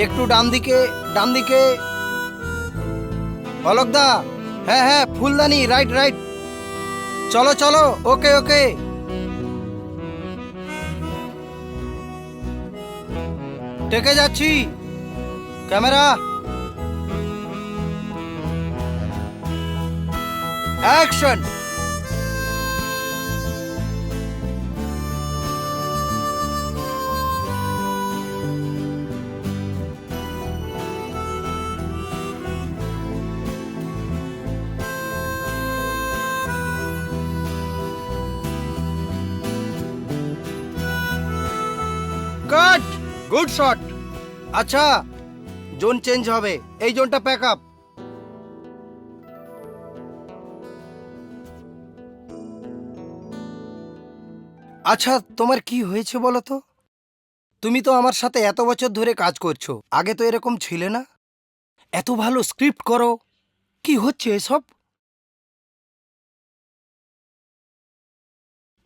একটু ডান দিকে, ডান দিকে। অলোক দা, হ্যাঁ হ্যাঁ, ফুলদানি, রাইট রাইট। চলো চলো, ওকে ওকে। টেকে যাচ্ছি। Camera action. Cut, good shot. আচ্ছা, জোন চেঞ্জ হবে, এই জোনটা প্যাক আপ। আচ্ছা, তোমার কি হয়েছে বলো তো? তুমি তো আমার সাথে এত বছর ধরে কাজ করছো, আগে তো এরকম ছিলে না। এত ভালো স্ক্রিপ্ট করো, কি হচ্ছে এসব?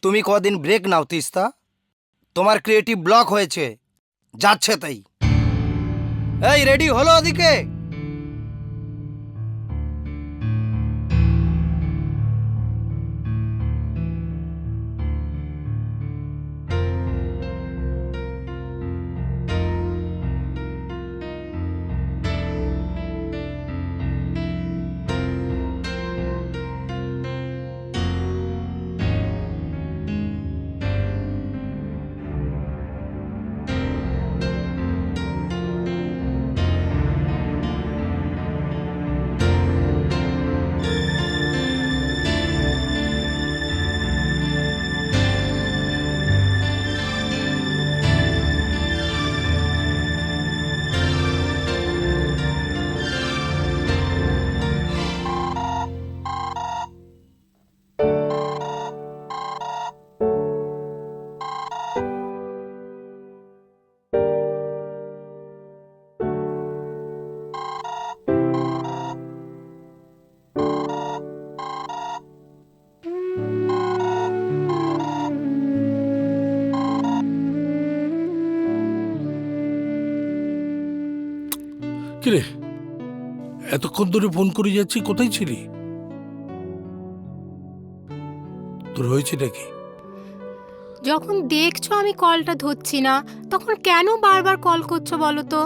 তুমি কদিন ব্রেক নাও তিস্তা, তোমার ক্রিয়েটিভ ব্লক হয়েছে, যাচ্ছে তাই। এই রেডি হলো ওদিকে? কিরে, এতক্ষণ ধরে ফোন করে যাচ্ছি, কোথায় ছিলি? তোর হয়েছে নাকি? যখন দেখছো আমি কলটা ধরছি না, তখন কেন বারবার কল করছো বলো তো?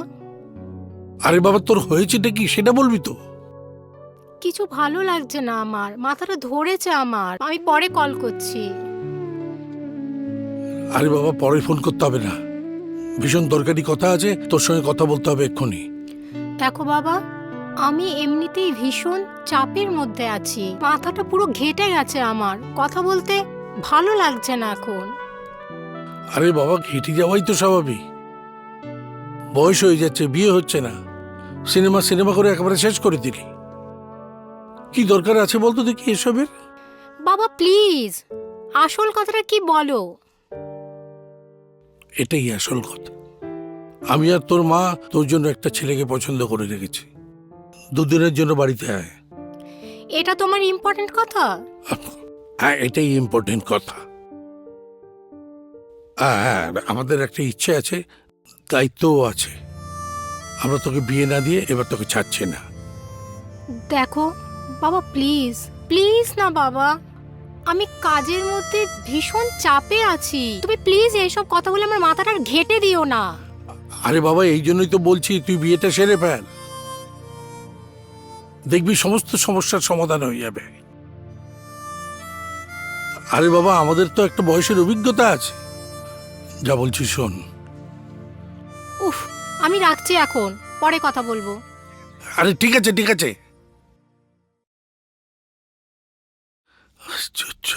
আরে বাবা, তোর হয়েছে নাকি সেটা বলবি তো? কিছু ভালো লাগছে না আমার, মাথাটা ধরেছে আমার, আমি পরে কল করছি। আরে বাবা, পরে ফোন করতে হবে না, ভীষণ দরকারি কথা আছে, তোর সঙ্গে কথা বলতে হবে এক্ষুনি। দেখো বাবা, আমি এমনিতেই ভীষণ চাপের মধ্যে আছি, মাথাটা পুরো ঘেটে গেছে আমার, কথা বলতে ভালো লাগছে না এখন। আরে বাবা, ঘেঁটে যাওয়াই তো স্বাভাবিক, বয়স হয়ে যাচ্ছে, বিয়ে হচ্ছে না, সিনেমা সিনেমা করে একেবারে শেষ করে দিলি। কি দরকার আছে বলতো দেখি এসবের? বাবা প্লিজ, আসল কথাটা কি বলো। এটাই আসল কথা। আমি আর তোর মা তোর জন্য একটা ছেলেকে পছন্দ করে রেখেছি, দুদিনের জন্য বাড়িতে আয়। এটা তোমার ইম্পর্টেন্ট কথা? হ্যাঁ, এটাই ইম্পর্টেন্ট কথা। হ্যাঁ, আমাদের একটা ইচ্ছে আছে, দায়িত্বও আছে। আমরা তোকে বিয়ে না দিয়ে এবার তোকে ছাড়ছি না। দেখো বাবা, প্লিজ প্লিজ না বাবা, আমি কাজের মধ্যে ভীষণ চাপে আছি, তুমি প্লিজ এইসব কথা বলে আমার মাথাটা আর ঘেটে দিও না। আরে বাবা, এই জন্যই তো বলছি তুই বিয়েটা সেরে ফেল, দেখবি সমস্ত সমস্যার সমাধান হয়ে যাবে। আরে বাবা, আমাদের তো একটা বয়সের অভিজ্ঞতা আছে, যা বলছি শোন। উফ, আমি রাখছি এখন, পরে কথা বলবো। আরে ঠিক আছে ঠিক আছে। আশ্চর্য।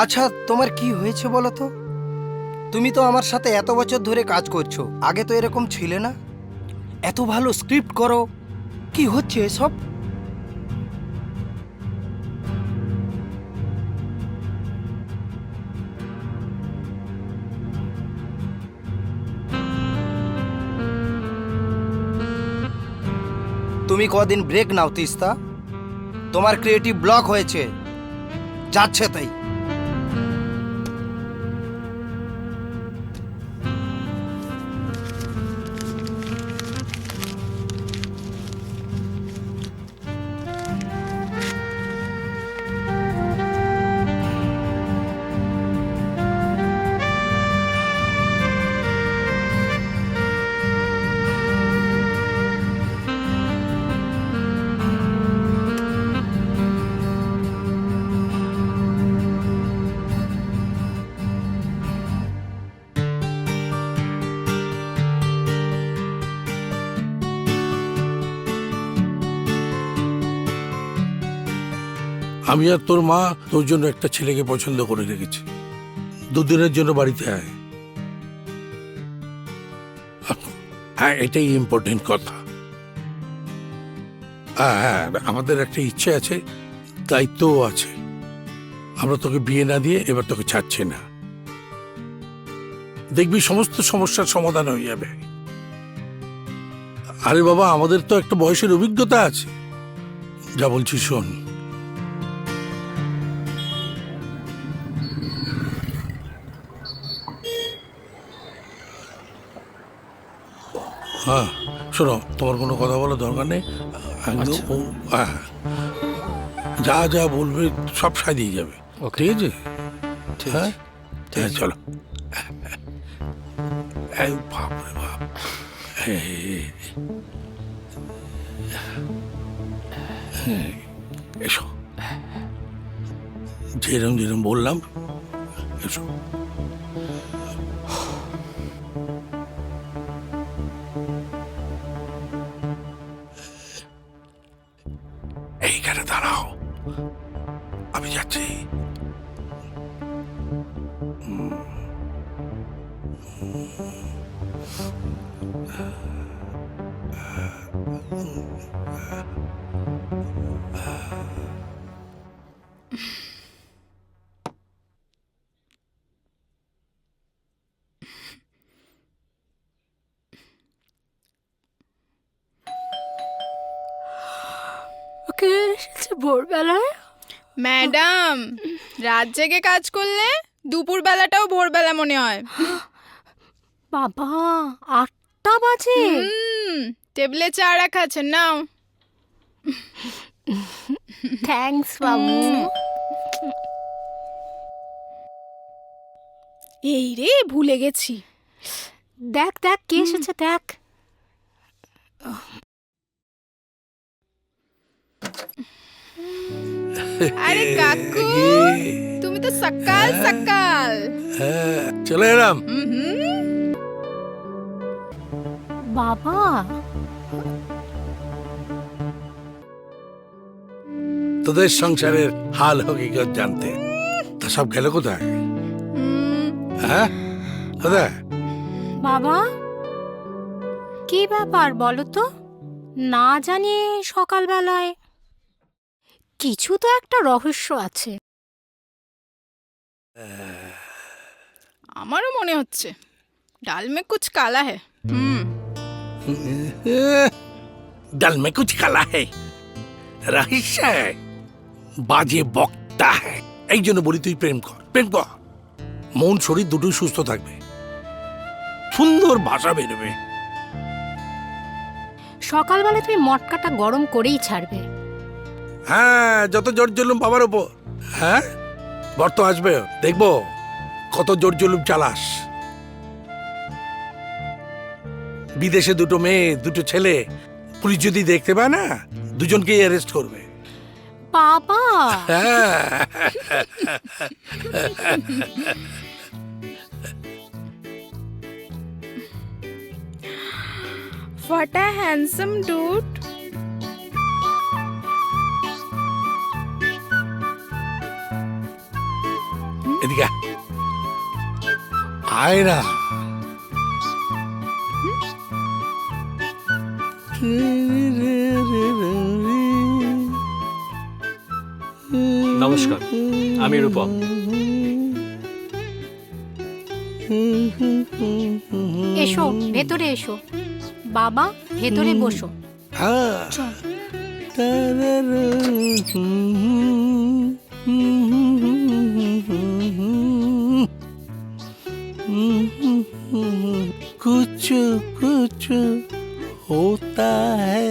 আচ্ছা, তোমার কি হয়েছে বলো তো? তুমি তো আমার সাথে এত বছর ধরে কাজ করছো, আগে তো এরকম ছিলে না। এত ভালো স্ক্রিপ্ট করো, কি হচ্ছে এসব? তুমি কদিন ব্রেক নাও তিস্তা, তোমার ক্রিয়েটিভ ব্লক হয়েছে, যাচ্ছে তাই। আমি আর তোর মা তোর জন্য একটা ছেলেকে পছন্দ করে রেখেছি। দুদিনের জন্য বাড়িতে আয়। হ্যাঁ, এটাই ইম্পর্টেন্ট কথা। হ্যাঁ, আমাদের একটা ইচ্ছে আছে, দায়িত্বও আছে। আমরা তোকে বিয়ে না দিয়ে এবার তোকে ছাড়ছি না। দেখবি সমস্ত সমস্যার সমাধান হয়ে যাবে। আরে বাবা, আমাদের তো একটা বয়সের অভিজ্ঞতা আছে। যা বলছি শোন। হ্যাঁ শোনো, তোমার কোনো কথা বলার দরকার নেই। একদম হ্যাঁ, যা যা বলবে সব সাজিয়ে যাবে, ঠিক আছে? হ্যাঁ হ্যাঁ, চলো। এই বাপ রে বাপ, এসো, যেরম যেরম বললাম এসো। এইখানে দাঁড়াও, আমি যাচ্ছি। ওকে এসেছে ভোরবেলায়। ম্যাডাম, রাত জেগে কাজ করলে দুপুর বেলাটাও ভোরবেলা মনে হয়। বাবা 8টা বাজে। টেবিলে চা রাখা আছে, নাও। থ্যাঙ্কস বাবু। এই রে, ভুলে গেছি। দেখ দেখ কে এসেছে দেখ। আরে কাকু, তুমি তো সকাল সকাল। হ্যাঁ, চলে এলাম। বাবা তোদের সংসারের হাল হকিকত জানতে। তা সব গেল কোথায়? হ্যাঁ, কোথায়? বাবা কি ব্যাপার বলো তো, না জানিয়ে সকালবেলায়? কিছু তো একটা রহস্য আছে। আমারও মনে হচ্ছে ডাল মে কুছ কালা है। ডাল মে কুছ কালা है, রহস্য है, বাজে বক্তা है। এই জন্য বলি তুই প্রেম কর, প্রেম কর। মন শরীর দুটোই সুস্থ থাকবে, সুন্দর ভাষা বেরোবে। সকালবেলা তুমি মটকাটা গরম করেই ছাড়বে। হ্যাঁ, যত জোর জুলুম বাবার ওপর। হ্যাঁ, বর তো আসবে, দেখবো কত জোর জুলুম চালাস। বিদেশে দুটো মেয়ে দুটো ছেলে, পুলিশ যদি দেখতে পায় না, দুজনকেই অ্যারেস্ট করবে। বাবা হ্যাঁ, What a handsome dude. এদিকে আয় না। নমস্কার, আমি রূপম। এসো ভেতরে এসো বাবা, ভেতরে বসো। कुछ कुछ होता है।